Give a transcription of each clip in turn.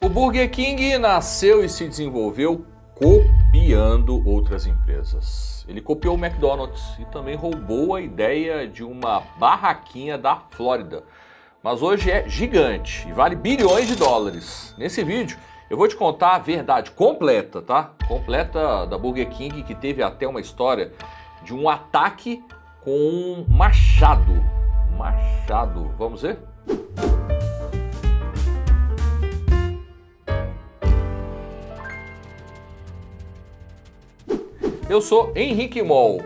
O Burger King nasceu e se desenvolveu copiando outras empresas. Ele copiou o McDonald's e também roubou a ideia de uma barraquinha da Flórida. Mas hoje é gigante e vale bilhões de dólares. Nesse vídeo eu vou te contar a verdade completa, tá? Completa da Burger King, que teve até uma história de um ataque com um machado. Vamos ver? Eu sou Henrique Moll.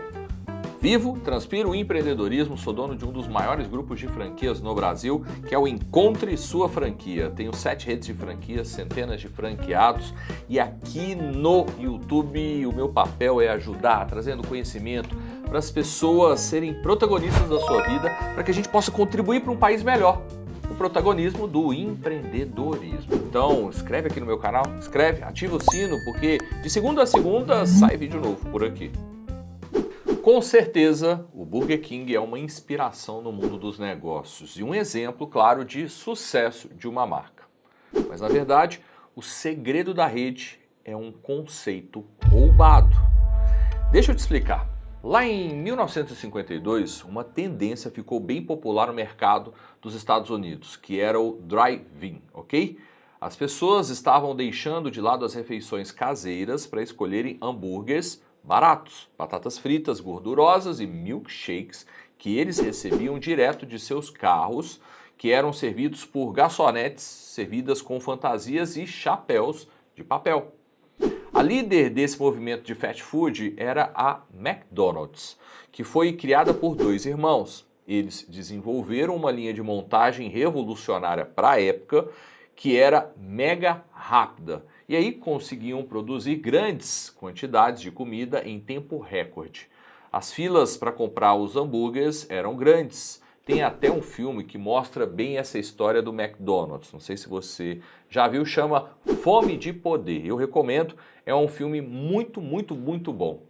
Vivo, transpiro o empreendedorismo, sou dono de um dos maiores grupos de franquias no Brasil, que é o Encontre Sua Franquia. Tenho 7 redes de franquias, centenas de franqueados, e aqui no YouTube o meu papel é ajudar, trazendo conhecimento para as pessoas serem protagonistas da sua vida, para que a gente possa contribuir para um país melhor. O protagonismo do empreendedorismo. Então, inscreve aqui no meu canal, inscreve, ativa o sino, porque de segunda a segunda sai vídeo novo por aqui. Com certeza, o Burger King é uma inspiração no mundo dos negócios e um exemplo, claro, de sucesso de uma marca. Mas, na verdade, o segredo da rede é um conceito roubado. Deixa eu te explicar. Lá em 1952, uma tendência ficou bem popular no mercado dos Estados Unidos, que era o drive-in, ok? As pessoas estavam deixando de lado as refeições caseiras para escolherem hambúrgueres baratos, batatas fritas gordurosas e milkshakes que eles recebiam direto de seus carros, que eram servidos por garçonetes servidas com fantasias e chapéus de papel. A líder desse movimento de fast food era a McDonald's, que foi criada por 2 irmãos. Eles desenvolveram uma linha de montagem revolucionária para a época, que era mega rápida. E aí conseguiam produzir grandes quantidades de comida em tempo recorde. As filas para comprar os hambúrgueres eram grandes. Tem até um filme que mostra bem essa história do McDonald's. Não sei se você já viu, chama Fome de Poder. Eu recomendo, é um filme muito bom.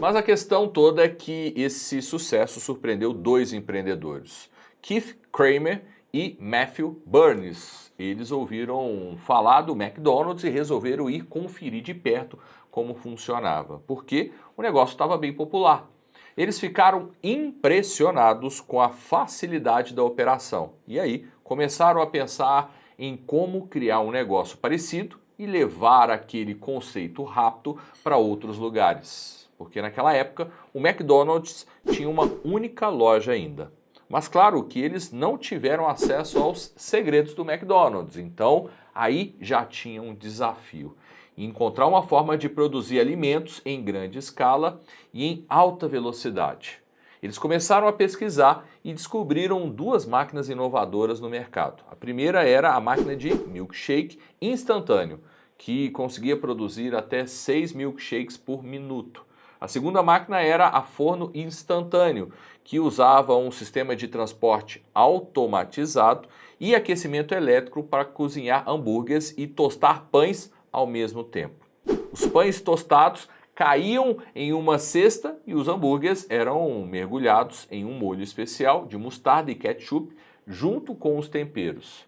Mas a questão toda é que esse sucesso surpreendeu 2 empreendedores, Keith Kramer e Matthew Burns. Eles ouviram falar do McDonald's e resolveram ir conferir de perto como funcionava, porque o negócio estava bem popular. Eles ficaram impressionados com a facilidade da operação e aí começaram a pensar em como criar um negócio parecido e levar aquele conceito rápido para outros lugares. Porque naquela época o McDonald's tinha uma única loja ainda. Mas claro que eles não tiveram acesso aos segredos do McDonald's, então aí já tinha um desafio. Encontrar uma forma de produzir alimentos em grande escala e em alta velocidade. Eles começaram a pesquisar e descobriram 2 máquinas inovadoras no mercado. A primeira era a máquina de milkshake instantâneo, que conseguia produzir até 6 milkshakes por minuto. A segunda máquina era a forno instantâneo, que usava um sistema de transporte automatizado e aquecimento elétrico para cozinhar hambúrgueres e tostar pães ao mesmo tempo. Os pães tostados caíam em uma cesta e os hambúrgueres eram mergulhados em um molho especial de mostarda e ketchup junto com os temperos.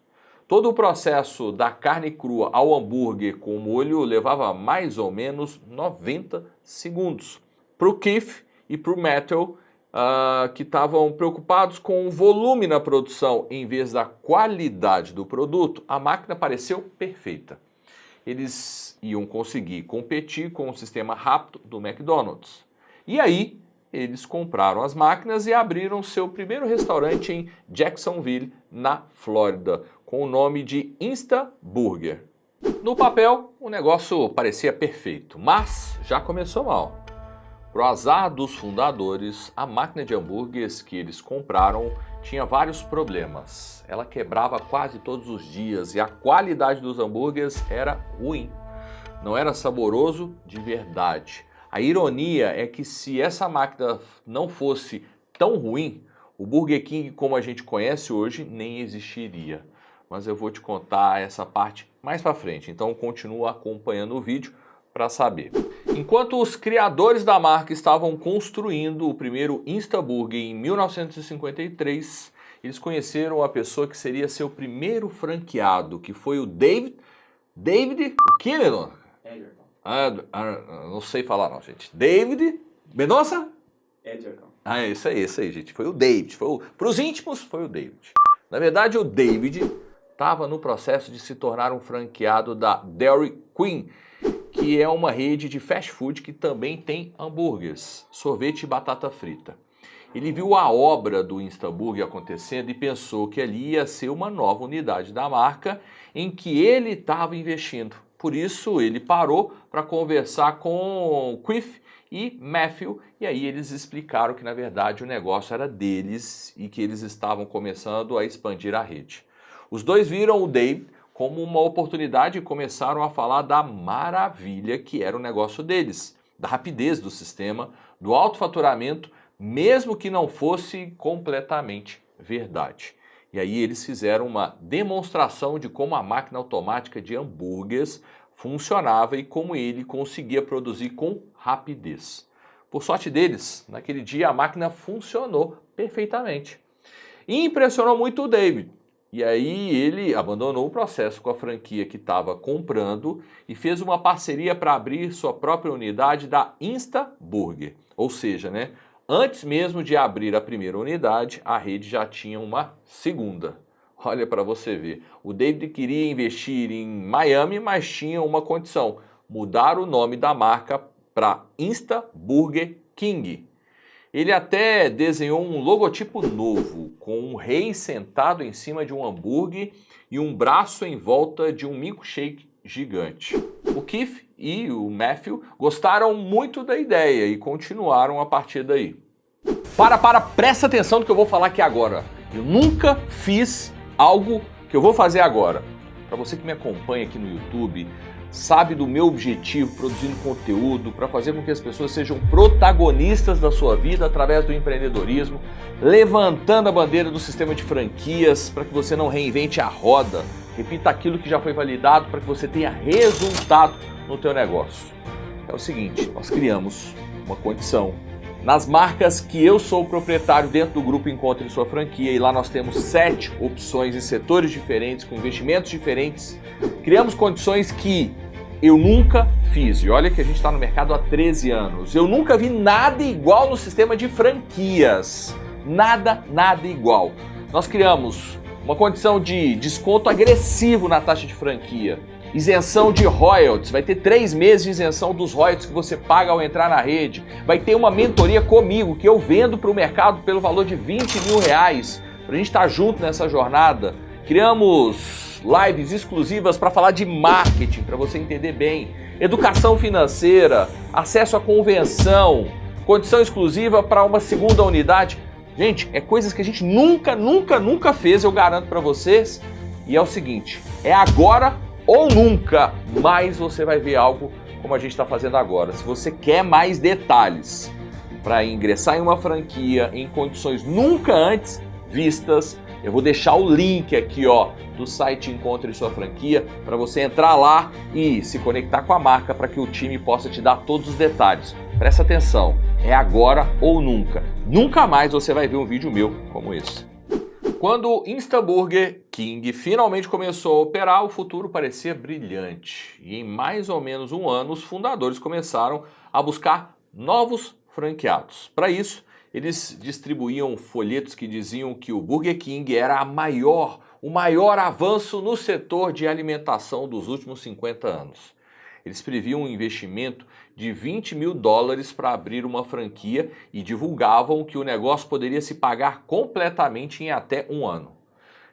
Todo o processo da carne crua ao hambúrguer com molho levava mais ou menos 90 segundos. Para o Keith e para o Matthew, que estavam preocupados com o volume na produção em vez da qualidade do produto, a máquina pareceu perfeita. Eles iam conseguir competir com o sistema rápido do McDonald's. E aí, eles compraram as máquinas e abriram seu primeiro restaurante em Jacksonville, na Flórida, com o nome de Insta Burger. No papel, o negócio parecia perfeito, mas já começou mal. Pro azar dos fundadores, a máquina de hambúrgueres que eles compraram tinha vários problemas. Ela quebrava quase todos os dias e a qualidade dos hambúrgueres era ruim. Não era saboroso de verdade. A ironia é que se essa máquina não fosse tão ruim, o Burger King como a gente conhece hoje nem existiria. Mas eu vou te contar essa parte mais para frente, então continua acompanhando o vídeo para saber. Enquanto os criadores da marca estavam construindo o primeiro Instaburger em 1953, eles conheceram a pessoa que seria seu primeiro franqueado, que foi o David David, o que, Mendonça? Não sei falar não, gente. David, Mendonça? Edgerton. É isso aí, gente. Foi o David. Para os íntimos, foi o David. Na verdade, o David estava no processo de se tornar um franqueado da Dairy Queen, que é uma rede de fast food que também tem hambúrgueres, sorvete e batata frita. Ele viu a obra do Instaburger acontecendo e pensou que ali ia ser uma nova unidade da marca em que ele estava investindo. Por isso, ele parou para conversar com Cliff e Matthew, e aí eles explicaram que, na verdade, o negócio era deles e que eles estavam começando a expandir a rede. Os dois viram o Dave como uma oportunidade e começaram a falar da maravilha que era o negócio deles, da rapidez do sistema, do alto faturamento, mesmo que não fosse completamente verdade. E aí eles fizeram uma demonstração de como a máquina automática de hambúrgueres funcionava e como ele conseguia produzir com rapidez. Por sorte deles, naquele dia a máquina funcionou perfeitamente. E impressionou muito o David. E aí ele abandonou o processo com a franquia que estava comprando e fez uma parceria para abrir sua própria unidade da Instaburger. Ou seja, antes mesmo de abrir a primeira unidade, a rede já tinha uma segunda. Olha para você ver, o David queria investir em Miami, mas tinha uma condição: mudar o nome da marca para Instaburger King. Ele até desenhou um logotipo novo, com um rei sentado em cima de um hambúrguer e um braço em volta de um milkshake gigante. O Keith e o Matthew gostaram muito da ideia e continuaram a partir daí. Presta atenção no que eu vou falar aqui agora. Eu nunca fiz algo que eu vou fazer agora. Para você que me acompanha aqui no YouTube, sabe do meu objetivo, produzindo conteúdo para fazer com que as pessoas sejam protagonistas da sua vida através do empreendedorismo, levantando a bandeira do sistema de franquias para que você não reinvente a roda, repita aquilo que já foi validado para que você tenha resultado no teu negócio. É o seguinte, nós criamos uma condição nas marcas que eu sou proprietário dentro do grupo Encontre Sua Franquia, e lá nós temos 7 opções em setores diferentes, com investimentos diferentes. Criamos condições que eu nunca fiz, e olha que a gente está no mercado há 13 anos. Eu nunca vi nada igual no sistema de franquias. Nada igual. Nós criamos uma condição de desconto agressivo na taxa de franquia, isenção de royalties, vai ter 3 meses de isenção dos royalties que você paga ao entrar na rede, vai ter uma mentoria comigo que eu vendo para o mercado pelo valor de R$20 mil, para a gente estar junto nessa jornada. Criamos lives exclusivas para falar de marketing, para você entender bem, educação financeira, acesso à convenção, condição exclusiva para uma segunda unidade. Gente, é coisas que a gente nunca fez, eu garanto para vocês. E é o seguinte, é agora ou nunca mais você vai ver algo como a gente está fazendo agora. Se você quer mais detalhes para ingressar em uma franquia em condições nunca antes vistas, eu vou deixar o link aqui do site Encontre Sua Franquia para você entrar lá e se conectar com a marca para que o time possa te dar todos os detalhes. Presta atenção, é agora ou nunca. Nunca mais você vai ver um vídeo meu como esse. Quando o Instaburger King finalmente começou a operar, o futuro parecia brilhante. E em mais ou menos um ano, os fundadores começaram a buscar novos franqueados. Para isso, eles distribuíam folhetos que diziam que o Burger King era o maior avanço no setor de alimentação dos últimos 50 anos. Eles previam um investimento de $20 mil para abrir uma franquia e divulgavam que o negócio poderia se pagar completamente em até um ano.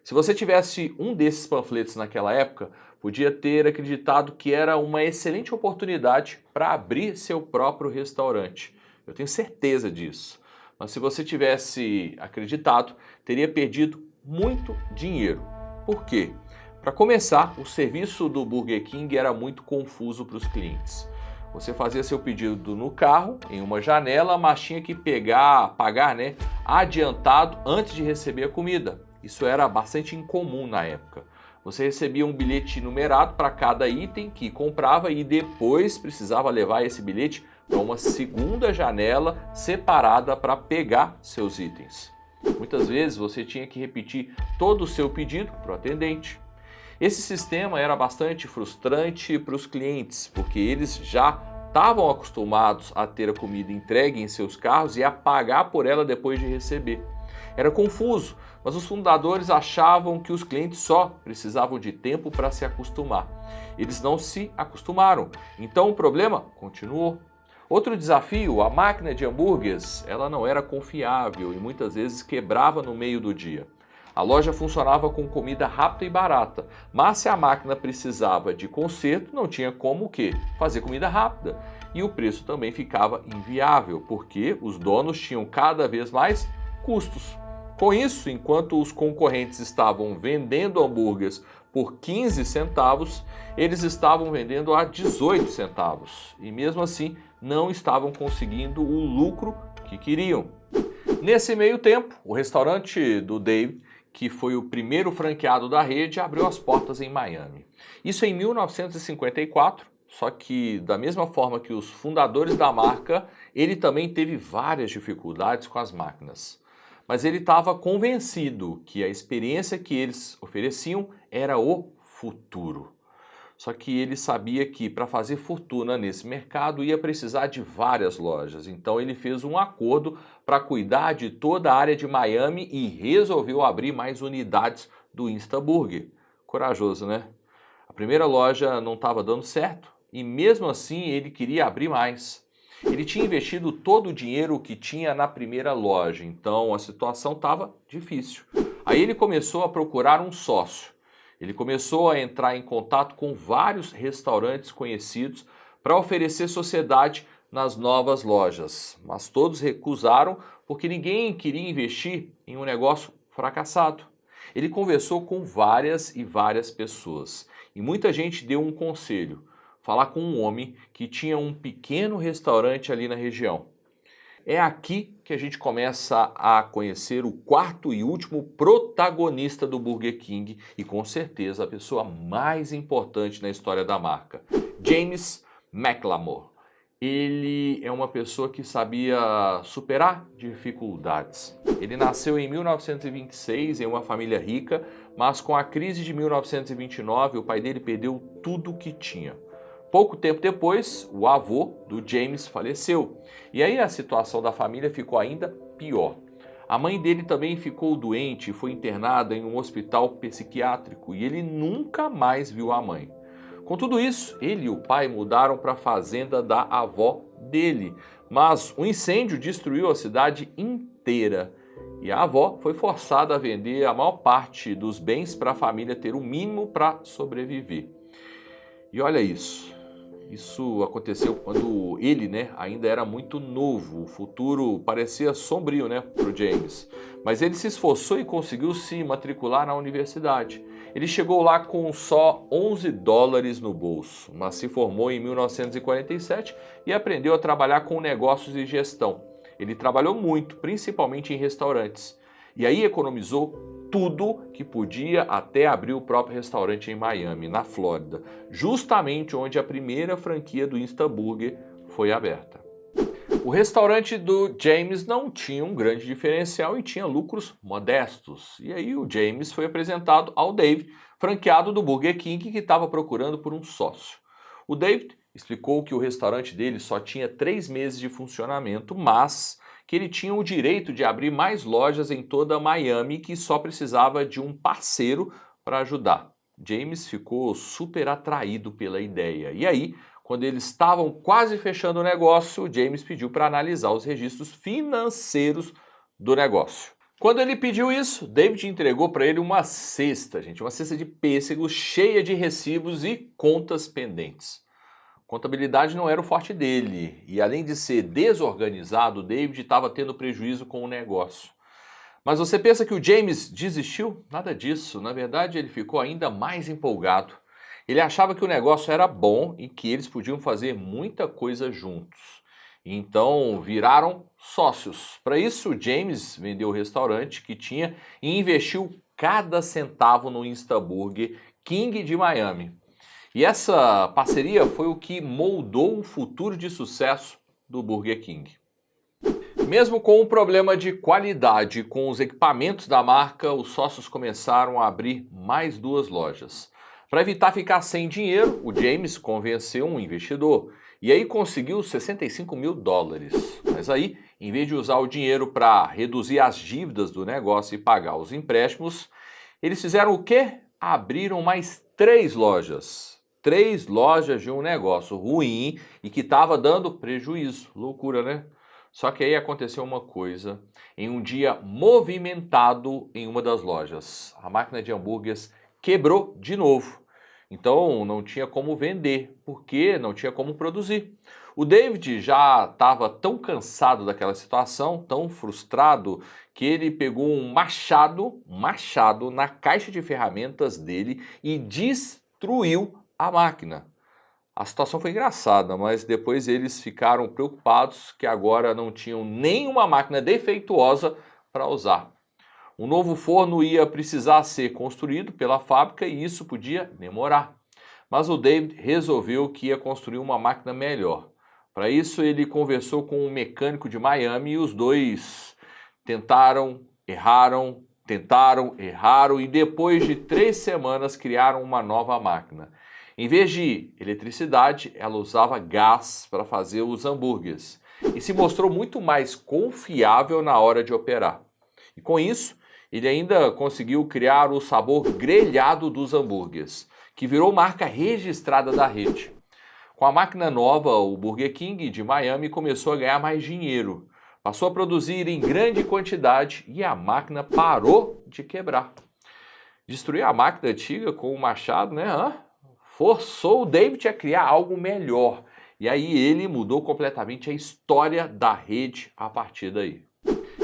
Se você tivesse um desses panfletos naquela época, podia ter acreditado que era uma excelente oportunidade para abrir seu próprio restaurante. Eu tenho certeza disso. Mas se você tivesse acreditado, teria perdido muito dinheiro. Por quê? Para começar, o serviço do Burger King era muito confuso para os clientes. Você fazia seu pedido no carro, em uma janela, mas tinha que pagar adiantado antes de receber a comida. Isso era bastante incomum na época. Você recebia um bilhete numerado para cada item que comprava e depois precisava levar esse bilhete para uma segunda janela separada para pegar seus itens. Muitas vezes você tinha que repetir todo o seu pedido para o atendente. Esse sistema era bastante frustrante para os clientes, porque eles já estavam acostumados a ter a comida entregue em seus carros e a pagar por ela depois de receber. Era confuso, mas os fundadores achavam que os clientes só precisavam de tempo para se acostumar. Eles não se acostumaram, então o problema continuou. Outro desafio, a máquina de hambúrgueres, ela não era confiável e muitas vezes quebrava no meio do dia. A loja funcionava com comida rápida e barata, mas se a máquina precisava de conserto, não tinha como o quê? Fazer comida rápida. E o preço também ficava inviável, porque os donos tinham cada vez mais custos. Com isso, enquanto os concorrentes estavam vendendo hambúrgueres por 15 centavos, eles estavam vendendo a 18 centavos. E mesmo assim, não estavam conseguindo o lucro que queriam. Nesse meio tempo, o restaurante do Dave, que foi o primeiro franqueado da rede, abriu as portas em Miami. Isso em 1954, só que da mesma forma que os fundadores da marca, ele também teve várias dificuldades com as máquinas. Mas ele estava convencido que a experiência que eles ofereciam era o futuro. Só que ele sabia que para fazer fortuna nesse mercado ia precisar de várias lojas. Então ele fez um acordo para cuidar de toda a área de Miami e resolveu abrir mais unidades do Instaburger. Corajoso, né? A primeira loja não estava dando certo e mesmo assim ele queria abrir mais. Ele tinha investido todo o dinheiro que tinha na primeira loja, então a situação estava difícil. Aí ele começou a procurar um sócio. Ele começou a entrar em contato com vários restaurantes conhecidos para oferecer sociedade nas novas lojas, mas todos recusaram porque ninguém queria investir em um negócio fracassado. Ele conversou com várias e várias pessoas e muita gente deu um conselho: falar com um homem que tinha um pequeno restaurante ali na região. É aqui que a gente começa a conhecer o quarto e último protagonista do Burger King e com certeza a pessoa mais importante na história da marca, James McLamore. Ele é uma pessoa que sabia superar dificuldades. Ele nasceu em 1926 em uma família rica, mas com a crise de 1929 o pai dele perdeu tudo o que tinha. Pouco tempo depois, o avô do James faleceu. E aí a situação da família ficou ainda pior. A mãe dele também ficou doente e foi internada em um hospital psiquiátrico e ele nunca mais viu a mãe. Com tudo isso, ele e o pai mudaram para a fazenda da avó dele, mas um incêndio destruiu a cidade inteira. E a avó foi forçada a vender a maior parte dos bens para a família ter o mínimo para sobreviver. E olha isso. Isso aconteceu quando ele, ainda era muito novo. O futuro parecia sombrio, para o James. Mas ele se esforçou e conseguiu se matricular na universidade. Ele chegou lá com só $11 no bolso, mas se formou em 1947 e aprendeu a trabalhar com negócios e gestão. Ele trabalhou muito, principalmente em restaurantes. E aí economizou tudo que podia até abrir o próprio restaurante em Miami, na Flórida, justamente onde a primeira franquia do Instaburger foi aberta. O restaurante do James não tinha um grande diferencial e tinha lucros modestos. E aí o James foi apresentado ao Dave, franqueado do Burger King, que estava procurando por um sócio. O David explicou que o restaurante dele só tinha 3 meses de funcionamento, mas que ele tinha o direito de abrir mais lojas em toda Miami e que só precisava de um parceiro para ajudar. James ficou super atraído pela ideia. E aí, quando eles estavam quase fechando o negócio, James pediu para analisar os registros financeiros do negócio. Quando ele pediu isso, David entregou para ele uma cesta de pêssegos cheia de recibos e contas pendentes. Contabilidade não era o forte dele e além de ser desorganizado, o David estava tendo prejuízo com o negócio. Mas você pensa que o James desistiu? Nada disso, na verdade ele ficou ainda mais empolgado. Ele achava que o negócio era bom e que eles podiam fazer muita coisa juntos. Então viraram sócios. Para isso, James vendeu o restaurante que tinha e investiu cada centavo no Instaburger King de Miami. E essa parceria foi o que moldou o futuro de sucesso do Burger King. Mesmo com um problema de qualidade com os equipamentos da marca, os sócios começaram a abrir mais 2 lojas. Para evitar ficar sem dinheiro, o James convenceu um investidor e aí conseguiu 65 mil dólares. Mas aí, em vez de usar o dinheiro para reduzir as dívidas do negócio e pagar os empréstimos, eles fizeram o quê? Abriram mais 3 lojas. 3 lojas de um negócio ruim e que estava dando prejuízo. Loucura, né? Só que aí aconteceu uma coisa. Em um dia movimentado em uma das lojas, a máquina de hambúrgueres quebrou de novo. Então não tinha como vender, porque não tinha como produzir. O David já estava tão cansado daquela situação, tão frustrado, que ele pegou um machado na caixa de ferramentas dele e destruiu a máquina. A situação foi engraçada, mas depois eles ficaram preocupados que agora não tinham nenhuma máquina defeituosa para usar. Um novo forno ia precisar ser construído pela fábrica e isso podia demorar. Mas o David resolveu que ia construir uma máquina melhor. Para isso ele conversou com um mecânico de Miami e os dois tentaram, erraram e depois de 3 semanas criaram uma nova máquina. Em vez de eletricidade, ela usava gás para fazer os hambúrgueres e se mostrou muito mais confiável na hora de operar. E com isso, ele ainda conseguiu criar o sabor grelhado dos hambúrgueres, que virou marca registrada da rede. Com a máquina nova, o Burger King de Miami começou a ganhar mais dinheiro, passou a produzir em grande quantidade e a máquina parou de quebrar. Destruir a máquina antiga com o machado, né? Forçou o David a criar algo melhor. E aí ele mudou completamente a história da rede a partir daí.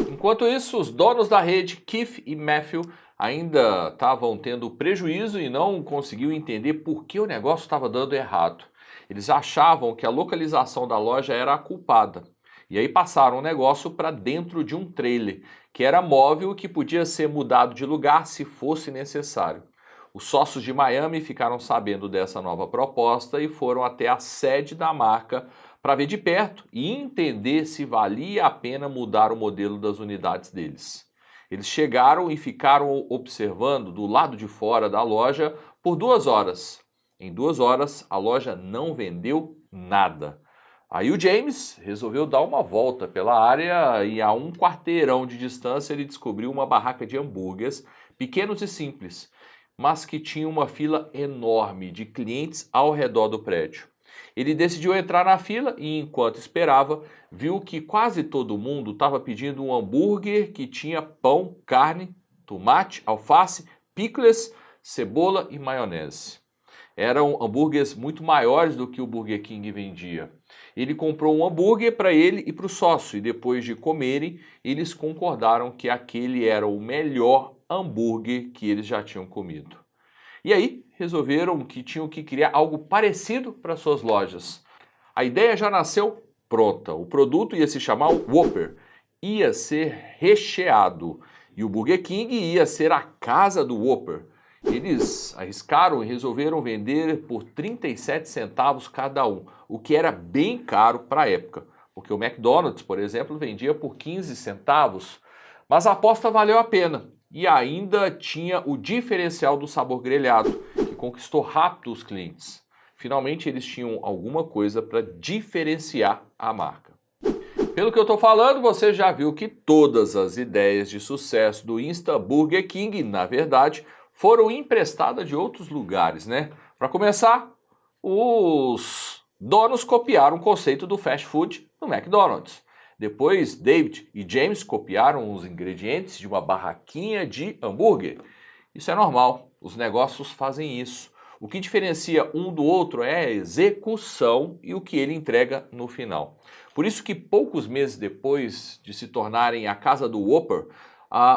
Enquanto isso, os donos da rede, Keith e Matthew, ainda estavam tendo prejuízo e não conseguiam entender por que o negócio estava dando errado. Eles achavam que a localização da loja era a culpada. E aí passaram o negócio para dentro de um trailer, que era móvel e que podia ser mudado de lugar se fosse necessário. Os sócios de Miami ficaram sabendo dessa nova proposta e foram até a sede da marca para ver de perto e entender se valia a pena mudar o modelo das unidades deles. Eles chegaram e ficaram observando do lado de fora da loja por 2 horas. Em 2 horas, a loja não vendeu nada. Aí o James resolveu dar uma volta pela área e a 1 quarteirão de distância ele descobriu uma barraca de hambúrgueres, pequenos e simples, mas que tinha uma fila enorme de clientes ao redor do prédio. Ele decidiu entrar na fila e, enquanto esperava, viu que quase todo mundo estava pedindo um hambúrguer que tinha pão, carne, tomate, alface, picles, cebola e maionese. Eram hambúrgueres muito maiores do que o Burger King vendia. Ele comprou um hambúrguer para ele e para o sócio e depois de comerem, eles concordaram que aquele era o melhor hambúrguer que eles já tinham comido. E aí, resolveram que tinham que criar algo parecido para suas lojas. A ideia já nasceu pronta. O produto ia se chamar Whopper. Ia ser recheado. E o Burger King ia ser a casa do Whopper. Eles arriscaram e resolveram vender por 37 centavos cada um, o que era bem caro para a época. Porque o McDonald's, por exemplo, vendia por 15 centavos. Mas a aposta valeu a pena. E ainda tinha o diferencial do sabor grelhado, que conquistou rápido os clientes. Finalmente eles tinham alguma coisa para diferenciar a marca. Pelo que eu estou falando, você já viu que todas as ideias de sucesso do Insta Burger King, na verdade, foram emprestadas de outros lugares, né? Para começar, os donos copiaram o conceito do fast food no McDonald's. Depois, David e James copiaram os ingredientes de uma barraquinha de hambúrguer. Isso é normal, os negócios fazem isso. O que diferencia um do outro é a execução e o que ele entrega no final. Por isso que poucos meses depois de se tornarem a casa do Whopper,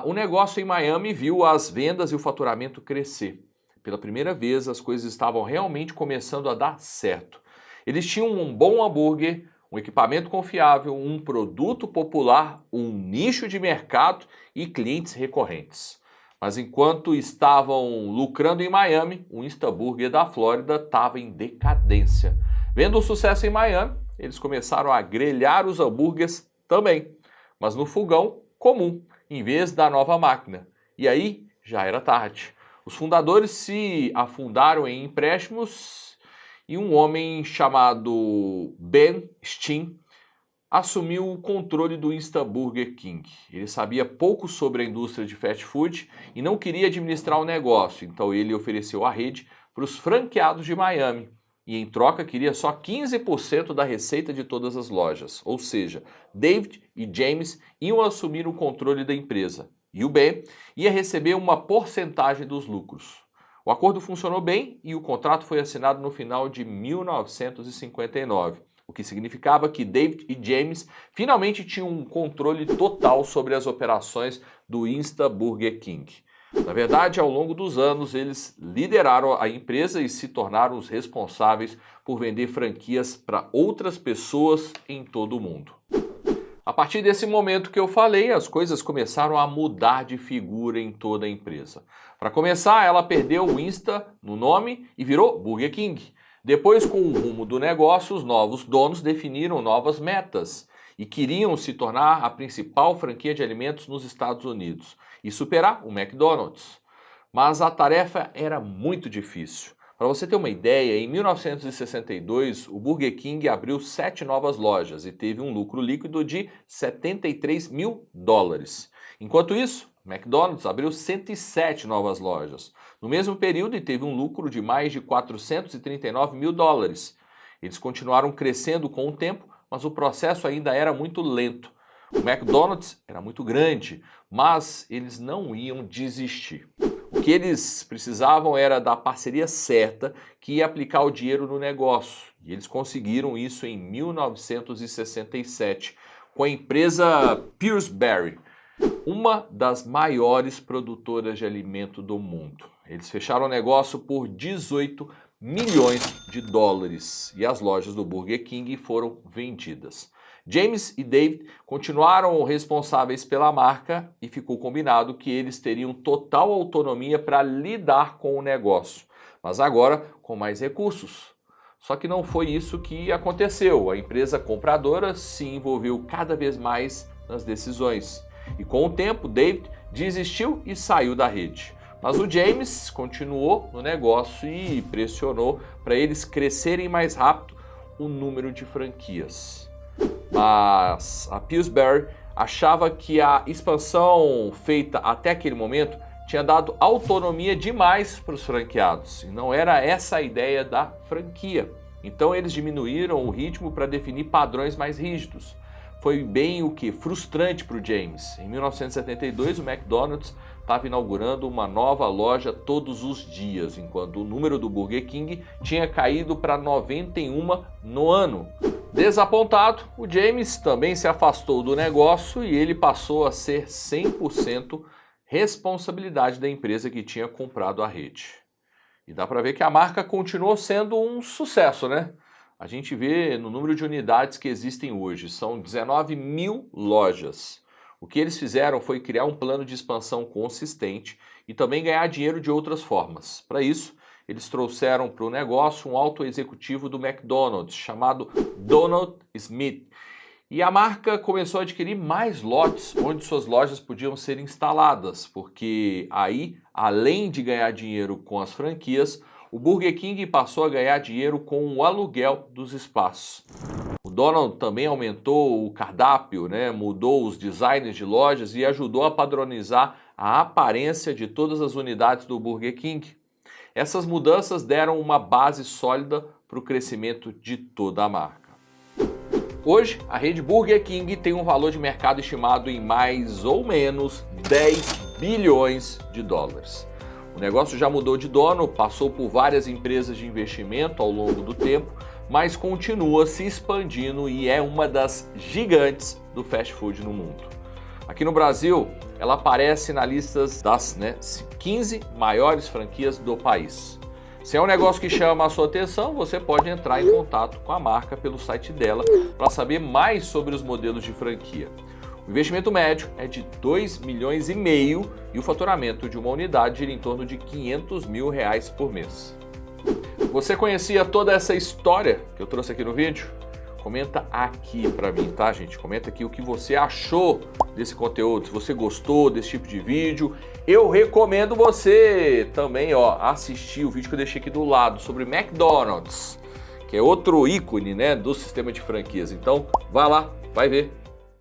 o negócio em Miami viu as vendas e o faturamento crescer. Pela primeira vez, as coisas estavam realmente começando a dar certo. Eles tinham um bom hambúrguer, um equipamento confiável, um produto popular, um nicho de mercado e clientes recorrentes. Mas enquanto estavam lucrando em Miami, o Insta Burger da Flórida estava em decadência. Vendo o sucesso em Miami, eles começaram a grelhar os hambúrgueres também, mas no fogão comum, em vez da nova máquina. E aí já era tarde. Os fundadores se afundaram em empréstimos e um homem chamado Ben Steen assumiu o controle do Insta Burger King. Ele sabia pouco sobre a indústria de fast food e não queria administrar o negócio, então ele ofereceu a rede para os franqueados de Miami e em troca queria só 15% da receita de todas as lojas, ou seja, David e James iam assumir o controle da empresa e o Ben ia receber uma porcentagem dos lucros. O acordo funcionou bem e o contrato foi assinado no final de 1959. O que significava que David e James finalmente tinham um controle total sobre as operações do Insta Burger King. Na verdade, ao longo dos anos, eles lideraram a empresa e se tornaram os responsáveis por vender franquias para outras pessoas em todo o mundo. A partir desse momento que eu falei, as coisas começaram a mudar de figura em toda a empresa. Para começar, ela perdeu o Insta no nome e virou Burger King. Depois, com o rumo do negócio, os novos donos definiram novas metas e queriam se tornar a principal franquia de alimentos nos Estados Unidos e superar o McDonald's. Mas a tarefa era muito difícil. Para você ter uma ideia, em 1962, o Burger King abriu 7 novas lojas e teve um lucro líquido de 73 mil dólares. Enquanto isso, o McDonald's abriu 107 novas lojas no mesmo período e teve um lucro de mais de 439 mil dólares. Eles continuaram crescendo com o tempo, mas o processo ainda era muito lento. O McDonald's era muito grande, mas eles não iam desistir. O que eles precisavam era da parceria certa que ia aplicar o dinheiro no negócio. E eles conseguiram isso em 1967 com a empresa Pillsbury, uma das maiores produtoras de alimento do mundo. Eles fecharam o negócio por 18 milhões de dólares e as lojas do Burger King foram vendidas. James e David continuaram responsáveis pela marca e ficou combinado que eles teriam total autonomia para lidar com o negócio, mas agora com mais recursos. Só que não foi isso que aconteceu. A empresa compradora se envolveu cada vez mais nas decisões. E com o tempo, David desistiu e saiu da rede. Mas o James continuou no negócio e pressionou para eles crescerem mais rápido o número de franquias. Mas a Pillsbury achava que a expansão feita até aquele momento tinha dado autonomia demais para os franqueados. E não era essa a ideia da franquia. Então eles diminuíram o ritmo para definir padrões mais rígidos. Foi bem o que? Frustrante para o James. Em 1972, o McDonald's estava inaugurando uma nova loja todos os dias, enquanto o número do Burger King tinha caído para 91 no ano. Desapontado, o James também se afastou do negócio e ele passou a ser 100% responsabilidade da empresa que tinha comprado a rede. E dá para ver que a marca continuou sendo um sucesso, né? A gente vê no número de unidades que existem hoje, são 19 mil lojas. O que eles fizeram foi criar um plano de expansão consistente e também ganhar dinheiro de outras formas. Para isso, eles trouxeram para o negócio um alto executivo do McDonald's, chamado Donald Smith. E a marca começou a adquirir mais lotes onde suas lojas podiam ser instaladas, porque aí, além de ganhar dinheiro com as franquias, o Burger King passou a ganhar dinheiro com o aluguel dos espaços. O Donald também aumentou o cardápio, mudou os designs de lojas e ajudou a padronizar a aparência de todas as unidades do Burger King. Essas mudanças deram uma base sólida para o crescimento de toda a marca. Hoje, a rede Burger King tem um valor de mercado estimado em mais ou menos 10 bilhões de dólares. O negócio já mudou de dono, passou por várias empresas de investimento ao longo do tempo, mas continua se expandindo e é uma das gigantes do fast food no mundo. Aqui no Brasil, ela aparece na lista das 15 maiores franquias do país. Se é um negócio que chama a sua atenção, você pode entrar em contato com a marca pelo site dela para saber mais sobre os modelos de franquia. O investimento médio é de 2,5 milhões e o faturamento de uma unidade gira em torno de R$500 mil por mês. Você conhecia toda essa história que eu trouxe aqui no vídeo? Comenta aqui pra mim, tá, gente? Comenta aqui o que você achou desse conteúdo, se você gostou desse tipo de vídeo. Eu recomendo você também, ó, assistir o vídeo que eu deixei aqui do lado sobre McDonald's, que é outro ícone, né, do sistema de franquias. Então, vai lá, vai ver.